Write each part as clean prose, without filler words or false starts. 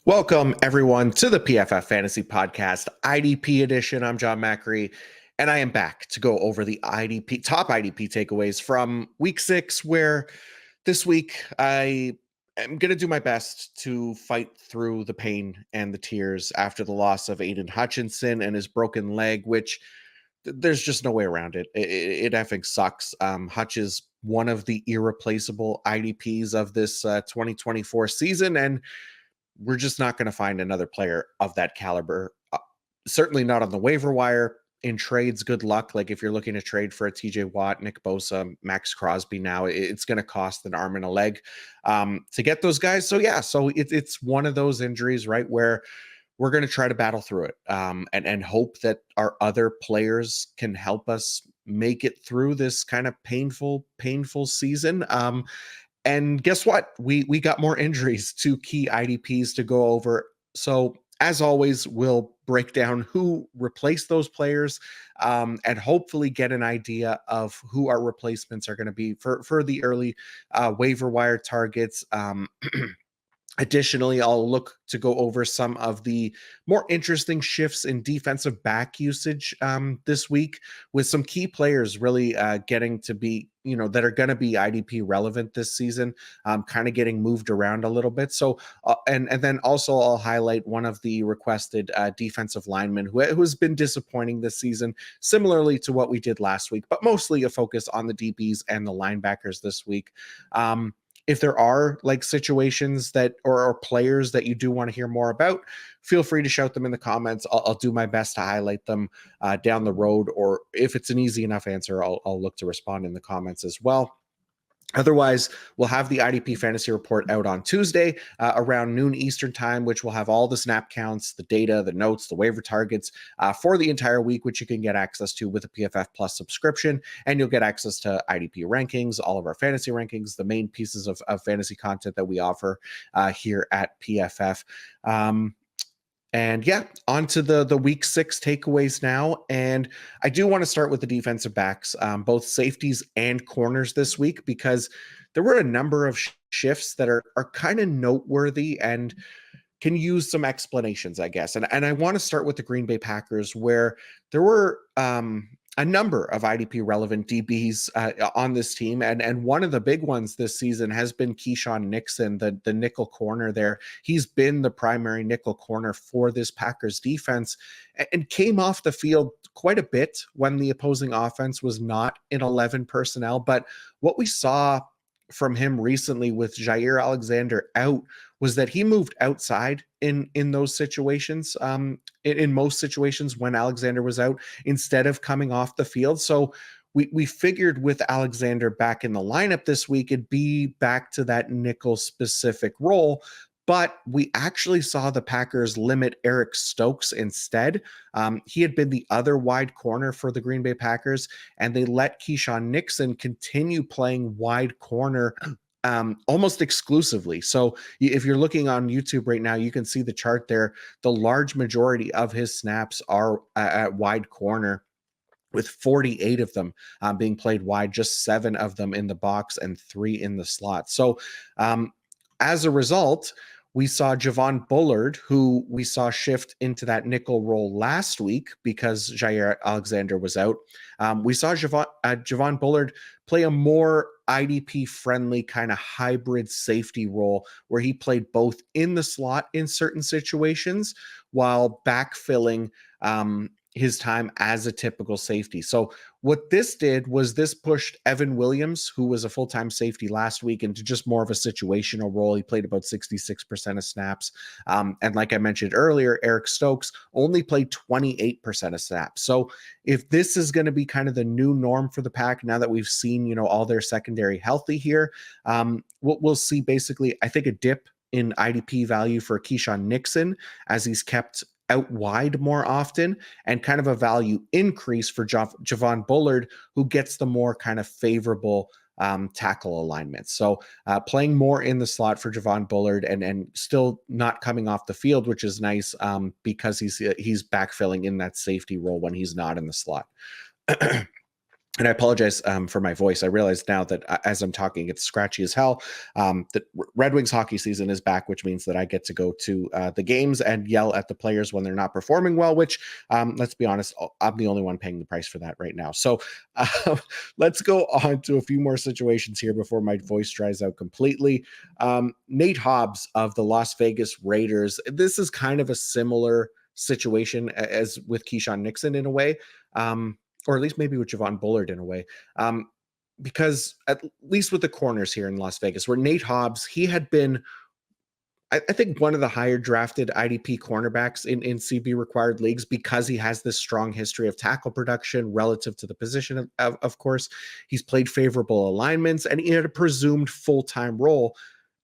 Welcome, everyone, to the PFF Fantasy Podcast, IDP edition. I'm John Macri, and I am back to go over the top IDP takeaways from week 6, where this week I am going to do my best to fight through the pain and the tears after the loss of Aiden Hutchinson and his broken leg, which there's just no way around it. It effing sucks. Hutch is one of the irreplaceable IDPs of this 2024 season, and we're just not going to find another player of that caliber. Certainly not on the waiver wire. In trades, good luck. Like if you're looking to trade for a TJ Watt, Nick Bosa, Max Crosby now, it's going to cost an arm and a leg to get those guys. So yeah, it's one of those injuries, right, where we're going to try to battle through it and hope that our other players can help us make it through this kind of painful season. And guess what? We got more injuries to key IDPs to go over. So as always, we'll break down who replaced those players and hopefully get an idea of who our replacements are going to be for the early waiver wire targets. Additionally, I'll look to go over some of the more interesting shifts in defensive back usage this week, with some key players really getting to be, that are going to be IDP relevant this season, kind of getting moved around a little bit. So, and then also I'll highlight one of the requested defensive linemen who has been disappointing this season, similarly to what we did last week, but mostly a focus on the DBs and the linebackers this week. If there are like situations that or players that you do want to hear more about, feel free to shout them in the comments. I'll do my best to highlight them down the road, or if it's an easy enough answer, I'll look to respond in the comments as well. Otherwise, we'll have the IDP fantasy report out on Tuesday around noon Eastern time, which will have all the snap counts, the data, the notes, the waiver targets for the entire week, which you can get access to with a PFF Plus subscription. And you'll get access to IDP rankings, all of our fantasy rankings, the main pieces of fantasy content that we offer here at PFF. And yeah, on to the week 6 takeaways now. And I do want to start with the defensive backs, both safeties and corners this week, because there were a number of shifts that are kind of noteworthy and can use some explanations, I guess. And I want to start with the Green Bay Packers, where there were a number of IDP relevant DBs on this team. And one of the big ones this season has been Keyshawn Nixon, the nickel corner there. He's been the primary nickel corner for this Packers defense and came off the field quite a bit when the opposing offense was not in 11 personnel. But what we saw from him recently with Jair Alexander out was that he moved outside in those situations, in most situations when Alexander was out, instead of coming off the field. So we figured with Alexander back in the lineup this week, it'd be back to that nickel specific role. But we actually saw the Packers limit Eric Stokes instead. He had been the other wide corner for the Green Bay Packers, and they let Keyshawn Nixon continue playing wide corner almost exclusively. So if you're looking on YouTube right now, you can see the chart there. The large majority of his snaps are at wide corner, with 48 of them being played wide, just 7 of them in the box and 3 in the slot. So as a result, we saw Javon Bullard, who we saw shift into that nickel role last week because Jair Alexander was out. We saw Javon Bullard play a more IDP-friendly kind of hybrid safety role where he played both in the slot in certain situations while backfilling his time as a typical safety. So what this did was this pushed Evan Williams, who was a full-time safety last week, into just more of a situational role. He played about 66% of snaps. And like I mentioned earlier, Eric Stokes only played 28% of snaps. So if this is going to be kind of the new norm for the Pack, now that we've seen, all their secondary healthy here, we'll see basically, I think, a dip in IDP value for Keyshawn Nixon as he's kept out wide more often, and kind of a value increase for Javon Bullard, who gets the more kind of favorable tackle alignments. So playing more in the slot for Javon Bullard and still not coming off the field, which is nice because he's backfilling in that safety role when he's not in the slot. And I apologize for my voice. I realize now that as I'm talking, it's scratchy as hell. The Red Wings hockey season is back, which means that I get to go to the games and yell at the players when they're not performing well, which, let's be honest, I'm the only one paying the price for that right now. So let's go on to a few more situations here before my voice dries out completely. Nate Hobbs of the Las Vegas Raiders. This is kind of a similar situation as with Keyshawn Nixon in a way. Or at least maybe with Javon Bullard in a way. Because at least with the corners here in Las Vegas, where Nate Hobbs, he had been, I think, one of the higher drafted IDP cornerbacks in CB required leagues because he has this strong history of tackle production relative to the position, of course. He's played favorable alignments and he had a presumed full-time role.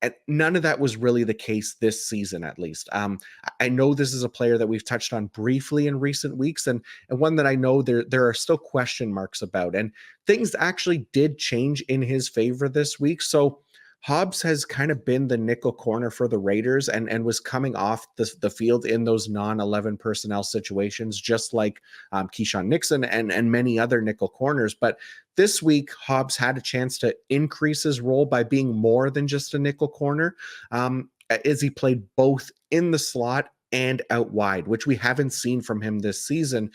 And none of that was really the case this season, at least. I know this is a player that we've touched on briefly in recent weeks, and one that I know there are still question marks about. And things actually did change in his favor this week. So Hobbs has kind of been the nickel corner for the Raiders and was coming off the field in those non-11 personnel situations, just like Keyshawn Nixon and many other nickel corners. But this week, Hobbs had a chance to increase his role by being more than just a nickel corner, as he played both in the slot and out wide, which we haven't seen from him this season.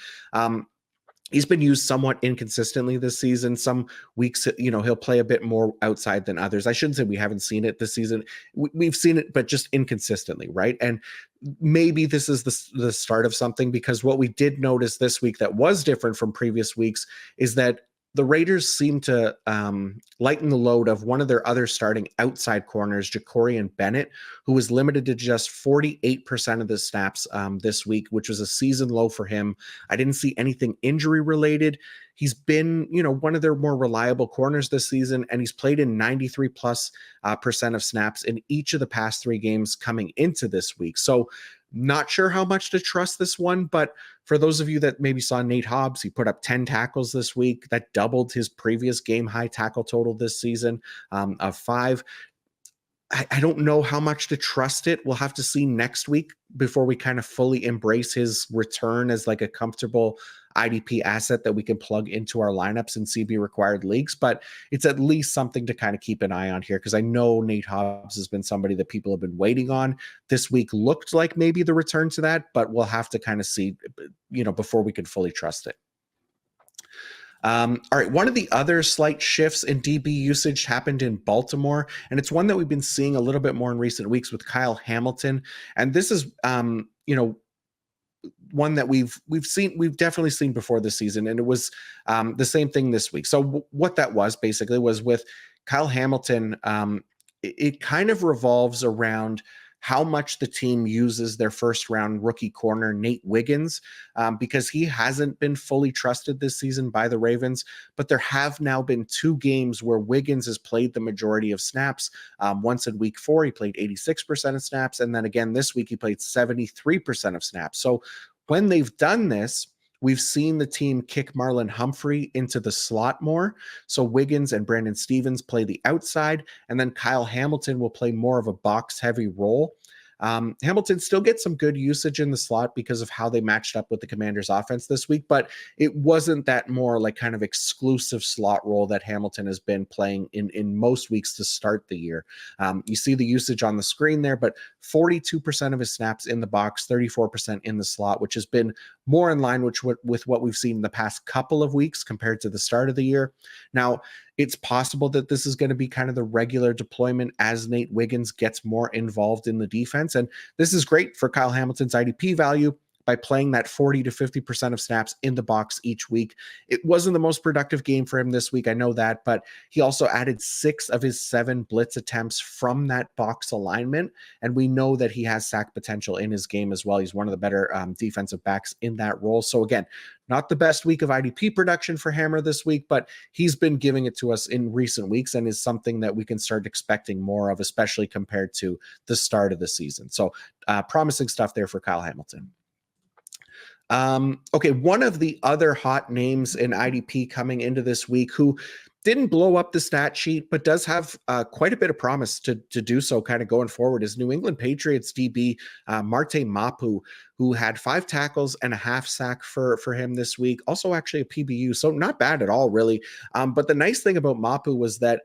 He's been used somewhat inconsistently this season. Some weeks, he'll play a bit more outside than others. I shouldn't say we haven't seen it this season. We've seen it, but just inconsistently, right? And maybe this is the start of something, because what we did notice this week that was different from previous weeks is that the Raiders seem to lighten the load of one of their other starting outside corners, Jacorian Bennett, who was limited to just 48% of the snaps this week, which was a season low for him. I didn't see anything injury related. He's been, one of their more reliable corners this season, and he's played in 93 plus percent of snaps in each of the past 3 games coming into this week. So not sure how much to trust this one, but for those of you that maybe saw Nate Hobbs, he put up 10 tackles this week. That doubled his previous game high tackle total this season of 5. I don't know how much to trust it. We'll have to see next week before we kind of fully embrace his return as like a comfortable IDP asset that we can plug into our lineups in CB required leagues. But it's at least something to kind of keep an eye on here, because I know Nate Hobbs has been somebody that people have been waiting on. This week looked like maybe the return to that, but we'll have to kind of see, before we can fully trust it. All right, one of the other slight shifts in DB usage happened in Baltimore, and it's one that we've been seeing a little bit more in recent weeks with Kyle Hamilton. And this is, one that we've definitely seen before this season, and it was the same thing this week. So what that was basically was with Kyle Hamilton, it kind of revolves around how much the team uses their first round rookie corner, Nate Wiggins, because he hasn't been fully trusted this season by the Ravens. But there have now been 2 games where Wiggins has played the majority of snaps. Once in week 4, he played 86% of snaps. And then again, this week, he played 73% of snaps. So when they've done this, we've seen the team kick Marlon Humphrey into the slot more. So Wiggins and Brandon Stevens play the outside, and then Kyle Hamilton will play more of a box-heavy role. Hamilton still gets some good usage in the slot because of how they matched up with the Commanders offense this week, but it wasn't that more like kind of exclusive slot role that Hamilton has been playing in most weeks to start the year. You see the usage on the screen there, but 42% of his snaps in the box, 34% in the slot, which has been more in line with what we've seen in the past couple of weeks compared to the start of the year. Now, it's possible that this is going to be kind of the regular deployment as Nate Wiggins gets more involved in the defense. And this is great for Kyle Hamilton's IDP value by playing that 40 to 50% of snaps in the box each week. It wasn't the most productive game for him this week, I know that, but he also added 6 of his 7 blitz attempts from that box alignment, and we know that he has sack potential in his game as well. He's one of the better defensive backs in that role. So again, not the best week of IDP production for Hammer this week, but he's been giving it to us in recent weeks and is something that we can start expecting more of, especially compared to the start of the season. So promising stuff there for Kyle Hamilton. Okay, one of the other hot names in IDP coming into this week, who didn't blow up the stat sheet, but does have quite a bit of promise to do so kind of going forward, is New England Patriots DB Marte Mapu, who had 5 tackles and a half sack for him this week. Also actually a PBU, so not bad at all, really. But the nice thing about Mapu was that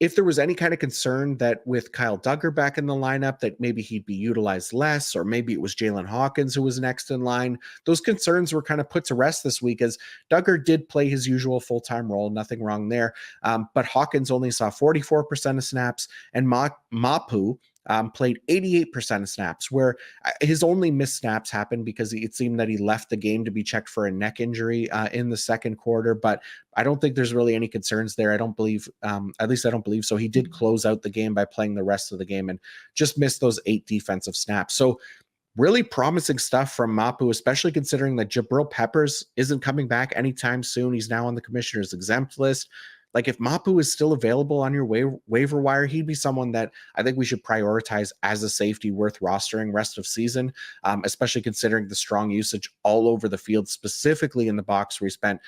if there was any kind of concern that with Kyle Duggar back in the lineup, that maybe he'd be utilized less, or maybe it was Jalen Hawkins who was next in line, those concerns were kind of put to rest this week, as Duggar did play his usual full-time role, nothing wrong there. But Hawkins only saw 44% of snaps, and Mapu played 88% of snaps, where his only missed snaps happened because it seemed that he left the game to be checked for a neck injury in the second quarter. But I don't think there's really any concerns there. I don't believe, at least I don't believe so. He did close out the game by playing the rest of the game and just missed those 8 defensive snaps. So really promising stuff from Mapu, especially considering that Jabril Peppers isn't coming back anytime soon. He's now on the commissioner's exempt list. Like, if Mapu is still available on your waiver wire, he'd be someone that I think we should prioritize as a safety worth rostering rest of season, especially considering the strong usage all over the field, specifically in the box, where he spent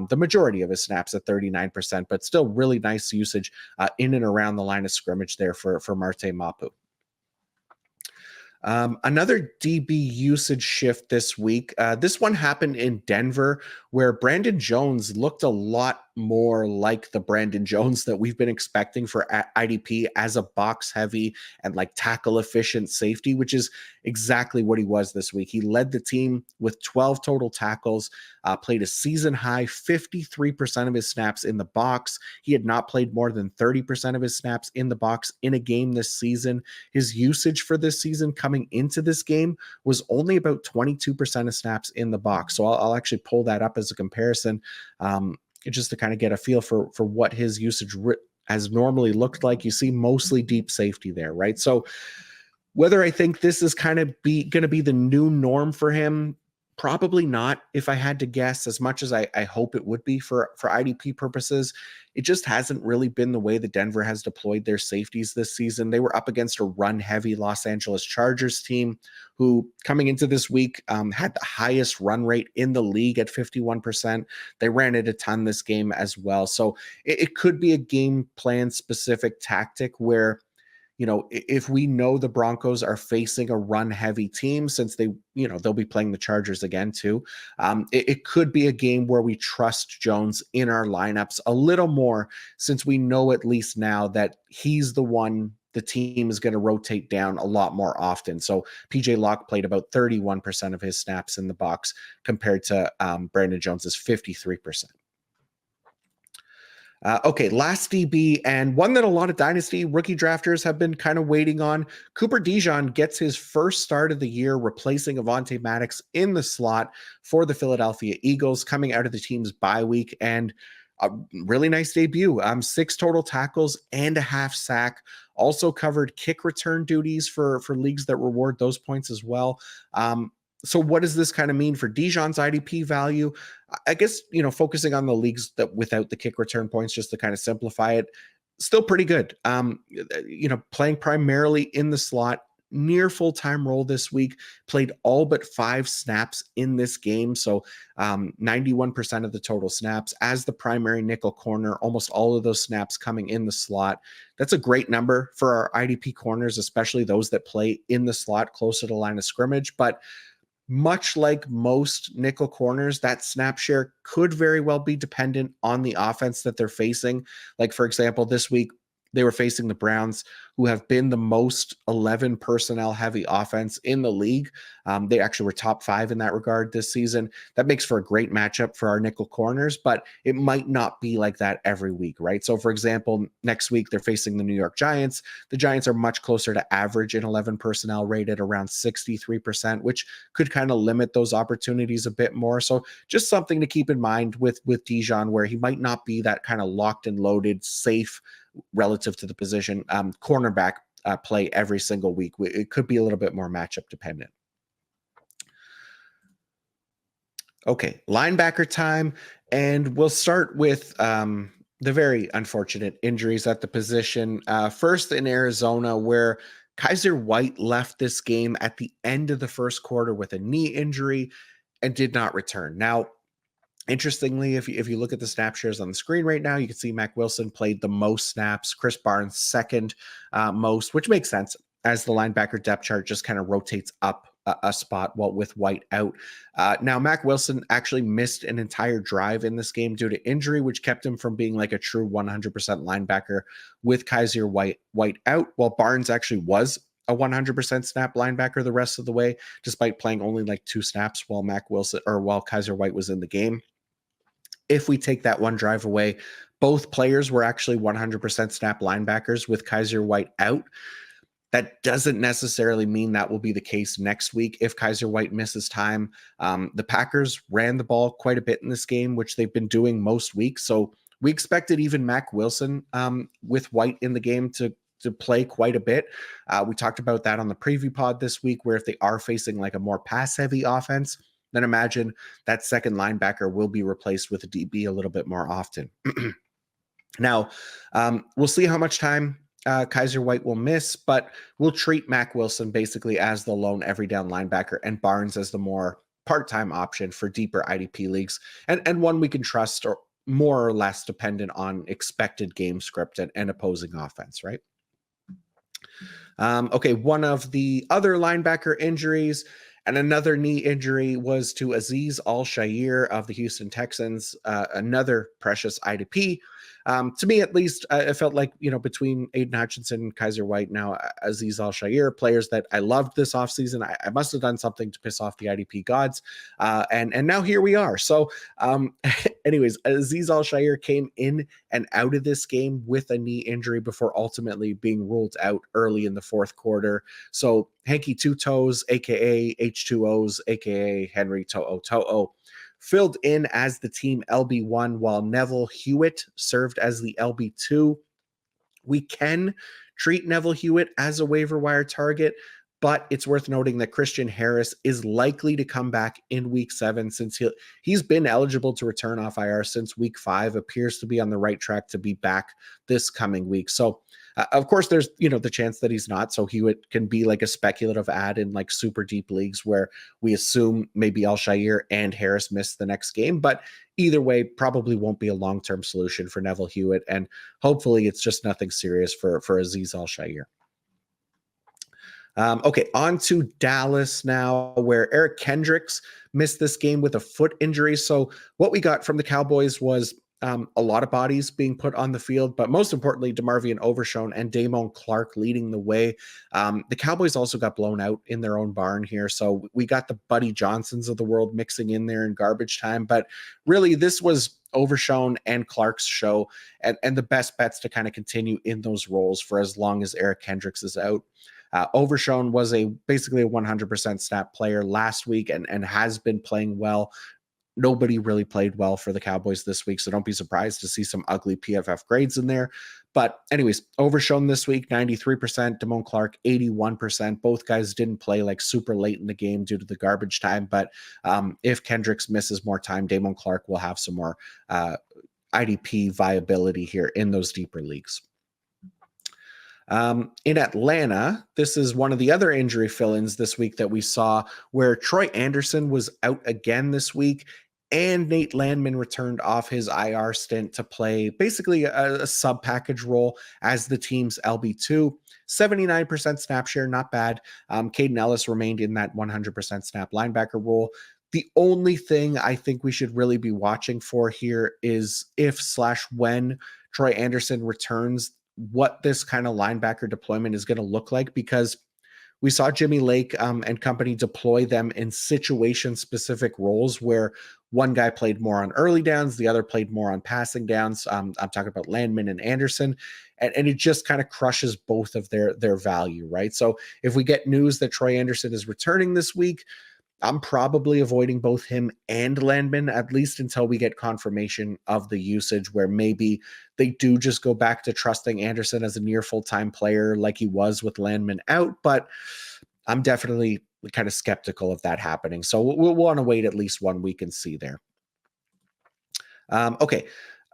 the majority of his snaps at 39%, but still really nice usage in and around the line of scrimmage there for Marte Mapu. Another DB usage shift this week. This one happened in Denver, where Brandon Jones looked a lot more like the Brandon Jones that we've been expecting for IDP as a box heavy and like tackle efficient safety, which is exactly what he was this week. He led the team with 12 total tackles, played a season high 53% of his snaps in the box. He had not played more than 30% of his snaps in the box in a game this season. His usage for this season coming into this game was only about 22% of snaps in the box. So I'll actually pull that up as a comparison, just to kind of get a feel for what his usage has normally looked like. You see mostly deep safety there, right? So whether I think this is kind of going to be the new norm for him, probably not, if I had to guess, as much as I hope it would be for IDP purposes. It just hasn't really been the way that Denver has deployed their safeties this season. They were up against a run-heavy Los Angeles Chargers team who, coming into this week, had the highest run rate in the league at 51%. They ran it a ton this game as well. So it could be a game plan specific tactic where, you know, if we know the Broncos are facing a run-heavy team, since they, you know, they'll be playing the Chargers again too, it could be a game where we trust Jones in our lineups a little more, since we know at least now that he's the one the team is going to rotate down a lot more often. So PJ Locke played about 31% of his snaps in the box compared to Brandon Jones's 53%. Okay, last DB, and one that a lot of dynasty rookie drafters have been kind of waiting on. Cooper DeJean gets his first start of the year, replacing Avonte Maddox in the slot for the Philadelphia Eagles, coming out of the team's bye week, and a really nice debut. 6 total tackles and a half sack. Also covered kick return duties for leagues that reward those points as well. So what does this kind of mean for DeJean's IDP value? I guess, you know, focusing on the leagues that without the kick return points, just to kind of simplify it, still pretty good. You know, playing primarily in the slot, near full-time role this week, played all but 5 snaps in this game. So 91% of the total snaps as the primary nickel corner, almost all of those snaps coming in the slot. That's a great number for our IDP corners, especially those that play in the slot closer to the line of scrimmage. But much like most nickel corners, that snap share could very well be dependent on the offense that they're facing. Like, for example, this week, they were facing the Browns, who have been the most 11 personnel heavy offense in the league. They actually were top 5 in that regard this season. That makes for a great matchup for our nickel corners, but it might not be like that every week, right? So, for example, next week they're facing the New York Giants. The Giants are much closer to average in 11 personnel, rated around 63%, which could kind of limit those opportunities a bit more. So just something to keep in mind with DeJean, where he might not be that kind of locked and loaded, safe relative to the position cornerback play every single week. It could be a little bit more matchup dependent. Okay, linebacker time, and we'll start with the very unfortunate injuries at the position. First in Arizona, where Kaiser White left this game at the end of the first quarter with a knee injury and did not return. Now, Interestingly, if you look at the snap shares on the screen right now, you can see Mac Wilson played the most snaps, Chris Barnes second most, which makes sense as the linebacker depth chart just kind of rotates up a spot while with White out. Now, Mac Wilson actually missed an entire drive in this game due to injury, which kept him from being like a true 100% linebacker with Kaiser White out, while Barnes actually was a 100% snap linebacker the rest of the way, despite playing only like 2 snaps while while Kaiser White was in the game. If we take that one drive away, both players were actually 100% snap linebackers with Kaiser White out. That doesn't necessarily mean that will be the case next week if Kaiser White misses time. The Packers ran the ball quite a bit in this game, which they've been doing most weeks. So we expected even Mac Wilson with White in the game to play quite a bit. We talked about that on the preview pod this week, where if they are facing like a more pass-heavy offense, then imagine that second linebacker will be replaced with a DB a little bit more often. Now, we'll see how much time Kaiser White will miss, but we'll treat Mac Wilson basically as the lone every down linebacker and Barnes as the more part-time option for deeper IDP leagues, and one we can trust, or more or less dependent on expected game script and opposing offense, right? Okay, one of the other linebacker injuries and another knee injury was to Azeez Al-Shaair of the Houston Texans, another precious IDP. To me, at least, it felt like, between Aiden Hutchinson and Kaiser White, now Azeez Al-Shaair, players that I loved this offseason. I must have done something to piss off the IDP gods. And now here we are. So anyways, Azeez Al-Shaair came in and out of this game with a knee injury before ultimately being ruled out early in the fourth quarter. So Hanky Two Toes, aka H2Os, aka Henry To'o, filled in as the team LB1 while Neville Hewitt served as the LB2. We can treat Neville Hewitt as a waiver wire target, but it's worth noting that Christian Harris is likely to come back in week 7 since he's been eligible to return off IR since week 5, appears to be on the right track to be back this coming week. So of course there's the chance that he's not, so Hewitt can be like a speculative add in like super deep leagues where we assume maybe Al-Shaair and Harris miss the next game, but either way probably won't be a long-term solution for Neville Hewitt, and hopefully it's just nothing serious for Azeez Al-Shaair. Okay, on to Dallas now, where Eric Kendricks missed this game with a foot injury. So what we got from the Cowboys was a lot of bodies being put on the field, but most importantly, DeMarvion Overshown and Damone Clark leading the way. The Cowboys also got blown out in their own barn here. So we got the Buddy Johnsons of the world mixing in there in garbage time. But really, this was Overshown and Clark's show, and the best bets to kind of continue in those roles for as long as Eric Kendricks is out. Overshown was basically a 100% snap player last week and has been playing well. Nobody really played well for the Cowboys this week, so don't be surprised to see some ugly PFF grades in there. But anyways, Overshown this week, 93%, Damone Clark, 81%. Both guys didn't play like super late in the game due to the garbage time, but if Kendricks misses more time, Damone Clark will have some more IDP viability here in those deeper leagues. In Atlanta, this is one of the other injury fill-ins this week that we saw, where Troy Anderson was out again this week, and Nate Landman returned off his IR stint to play basically a sub-package role as the team's LB2. 79% snap share, not bad. Caden Ellis remained in that 100% snap linebacker role. The only thing I think we should really be watching for here is if/when Troy Anderson returns, what this kind of linebacker deployment is going to look like, because we saw Jimmy Lake and company deploy them in situation-specific roles where one guy played more on early downs, the other played more on passing downs. I'm talking about Landman and Anderson, and it just kind of crushes both of their value, right? So if we get news that Troy Anderson is returning this week, I'm probably avoiding both him and Landman, at least until we get confirmation of the usage, where maybe they do just go back to trusting Anderson as a near full-time player like he was with Landman out. But I'm definitely kind of skeptical of that happening. So we'll want to wait at least 1 week and see there. Okay.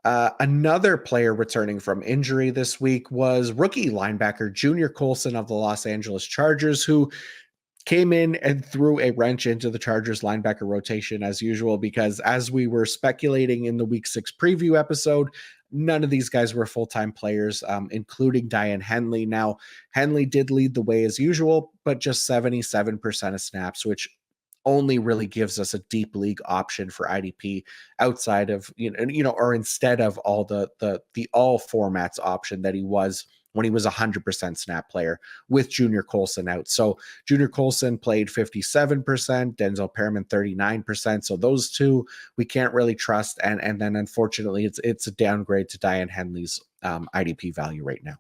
Another player returning from injury this week was rookie linebacker Junior Colson of the Los Angeles Chargers, who came in and threw a wrench into the Chargers linebacker rotation as usual, because as we were speculating in the week 6 preview episode, none of these guys were full-time players, including Diane Henley. Now, Henley did lead the way as usual, but just 77% of snaps, which only really gives us a deep league option for IDP outside of, or instead of all the all formats option that he was when he was 100% snap player with Junior Colson out. So Junior Colson played 57%, Denzel Perriman 39%. So those two we can't really trust. And then unfortunately it's a downgrade to Diane Henley's IDP value right now.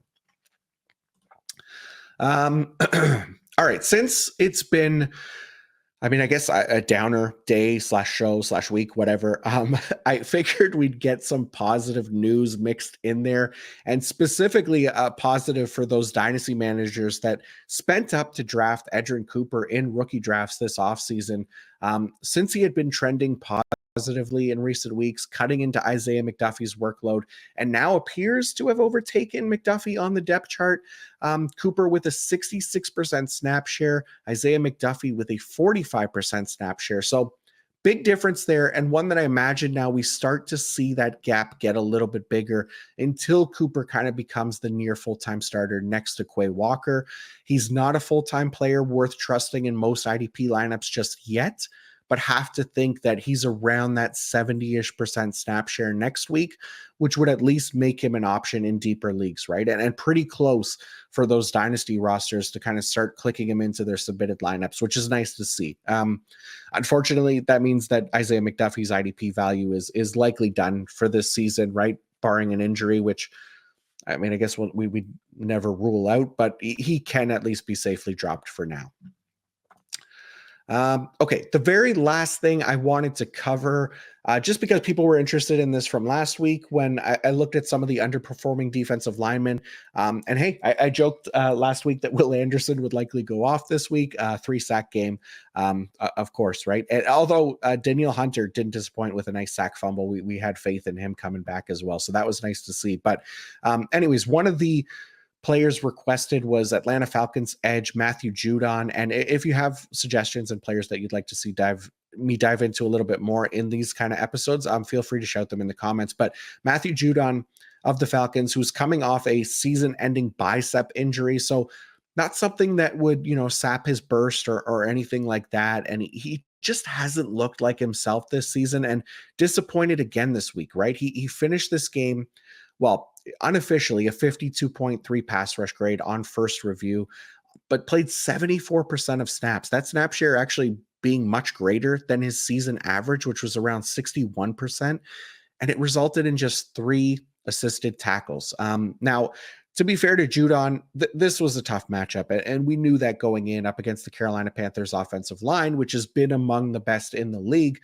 All right, since it's been, I guess a downer day /show/week, whatever. I figured we'd get some positive news mixed in there, and specifically positive for those dynasty managers that spent up to draft Edgerrin Cooper in rookie drafts this offseason. Since he had been trending positively in recent weeks, cutting into Isaiah McDuffie's workload, and now appears to have overtaken McDuffie on the depth chart. Cooper with a 66% snap share, Isaiah McDuffie with a 45% snap share. So big difference there, and one that I imagine now we start to see that gap get a little bit bigger until Cooper kind of becomes the near full-time starter next to Quay Walker. He's not a full-time player worth trusting in most IDP lineups just yet, but have to think that he's around that 70-ish% snap share next week, which would at least make him an option in deeper leagues, right? And pretty close for those dynasty rosters to kind of start clicking him into their submitted lineups, which is nice to see. Unfortunately, that means that Isaiah McDuffie's IDP value is likely done for this season, right? Barring an injury, which I guess we never rule out, but he can at least be safely dropped for now. Okay, the very last thing I wanted to cover, just because people were interested in this from last week when I looked at some of the underperforming defensive linemen. And hey, I joked last week that Will Anderson would likely go off this week, 3-sack game, of course, right? And although Danielle Hunter didn't disappoint with a nice sack fumble, we had faith in him coming back as well. So that was nice to see. But anyways, one of the players requested was Atlanta Falcons edge Matthew Judon. And if you have suggestions and players that you'd like to see dive into a little bit more in these kind of episodes, feel free to shout them in the comments. But Matthew Judon of the Falcons, who's coming off a season-ending bicep injury, so not something that would, sap his burst or anything like that. And he just hasn't looked like himself this season, and disappointed again this week, right? He finished this game, well, unofficially a 52.3 pass rush grade on first review, but played 74% of snaps. That snap share actually being much greater than his season average, which was around 61%. And it resulted in just 3 assisted tackles. Now, to be fair to Judon, this was a tough matchup, and we knew that going in up against the Carolina Panthers offensive line, which has been among the best in the league.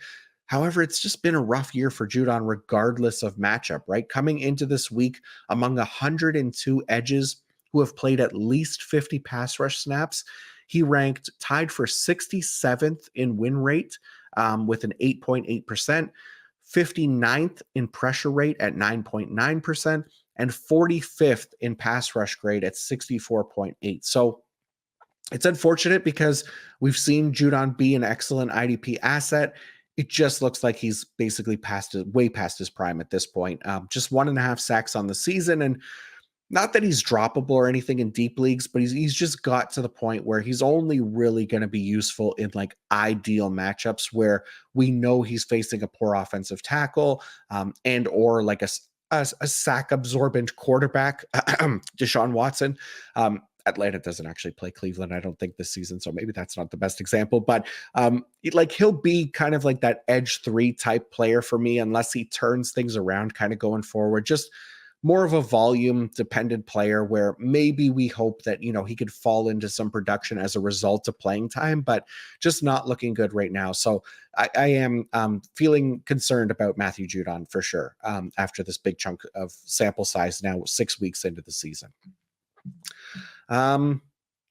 However, it's just been a rough year for Judon regardless of matchup, right? Coming into this week among 102 edges who have played at least 50 pass rush snaps, he ranked tied for 67th in win rate with an 8.8%, 59th in pressure rate at 9.9%, and 45th in pass rush grade at 64.8. So it's unfortunate because we've seen Judon be an excellent IDP asset. It just looks like he's basically way past his prime at this point. Just 1.5 sacks on the season, and not that he's droppable or anything in deep leagues, but he's just got to the point where he's only really going to be useful in like ideal matchups where we know he's facing a poor offensive tackle, and or like a sack absorbent quarterback, Deshaun Watson. Atlanta doesn't actually play Cleveland, I don't think, this season, so maybe that's not the best example, but he'll be kind of like that edge 3 type player for me unless he turns things around kind of going forward. Just more of a volume dependent player where maybe we hope that, he could fall into some production as a result of playing time, but just not looking good right now. So I am feeling concerned about Matthew Judon for sure after this big chunk of sample size now 6 weeks into the season. All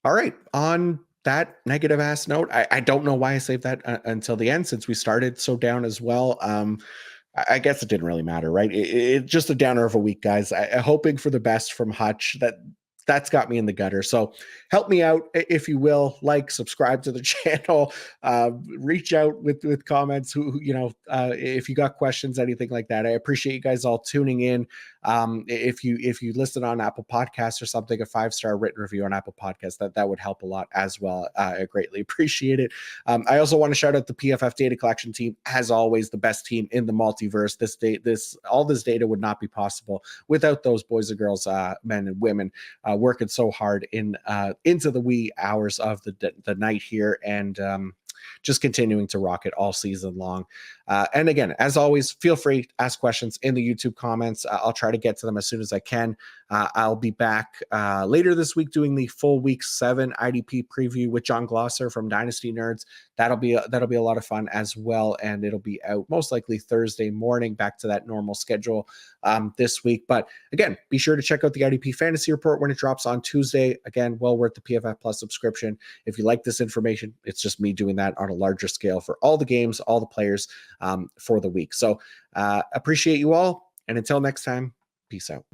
right. On that negative ass note, I don't know why I saved that until the end since we started so down as well. I guess it didn't really matter, right? It's just a downer of a week, guys. Hoping for the best from Hutch. That that's got me in the gutter. So help me out, if you will. Like, subscribe to the channel, reach out with comments, if you got questions, anything like that. I appreciate you guys all tuning in. If you listen on Apple Podcasts or something, a 5-star written review on Apple Podcasts, that would help a lot as well. I greatly appreciate it. I also want to shout out the PFF data collection team. As always, the best team in the multiverse. All this data would not be possible without those boys and girls, men and women, working so hard into the wee hours of the night here, and just continuing to rock it all season long. And again, as always, feel free to ask questions in the YouTube comments. I'll try to get to them as soon as I can. I'll be back later this week doing the full week 7 IDP preview with John Glosser from Dynasty Nerds. That'll be a lot of fun as well, and it'll be out most likely Thursday morning, back to that normal schedule this week. But again, be sure to check out the IDP Fantasy Report when it drops on Tuesday. Again, well worth the PFF Plus subscription. If you like this information, it's just me doing that on a larger scale for all the games, all the players for the week. So appreciate you all, and until next time, peace out.